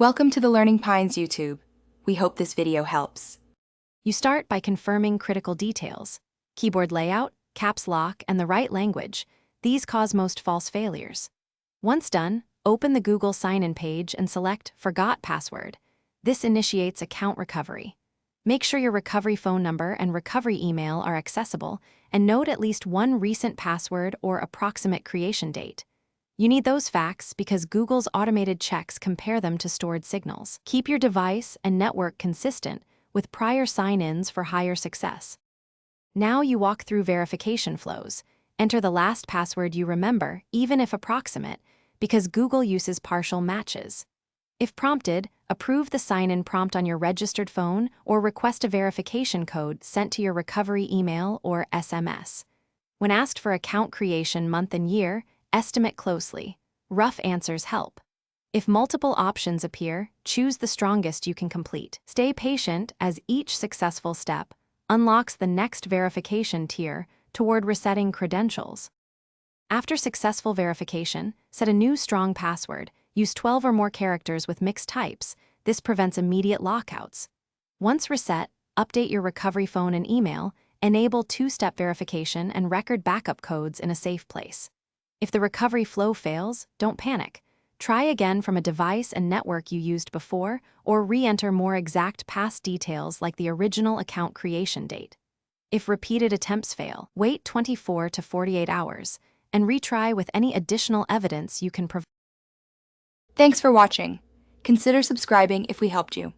Welcome to the Learning Pines YouTube. We hope this video helps. You start by confirming critical details. Keyboard layout, caps lock, and the right language. These cause most false failures. Once done, open the Google sign-in page and select Forgot Password. This initiates account recovery. Make sure your recovery phone number and recovery email are accessible, and note at least one recent password or approximate creation date. You need those facts because Google's automated checks compare them to stored signals. Keep your device and network consistent with prior sign-ins for higher success. Now you walk through verification flows. Enter the last password you remember, even if approximate, because Google uses partial matches. If prompted, approve the sign-in prompt on your registered phone or request a verification code sent to your recovery email or SMS. When asked for account creation month and year, estimate closely. Rough answers help. If multiple options appear, choose the strongest you can complete. Stay patient as each successful step unlocks the next verification tier toward resetting credentials. After successful verification, set a new strong password. Use 12 or more characters with mixed types. This prevents immediate lockouts. Once reset, update your recovery phone and email, enable two-step verification and record backup codes in a safe place. If the recovery flow fails, don't panic. Try again from a device and network you used before, or re-enter more exact past details like the original account creation date. If repeated attempts fail, wait 24 to 48 hours and retry with any additional evidence you can provide. Thanks for watching. Consider subscribing if we helped you.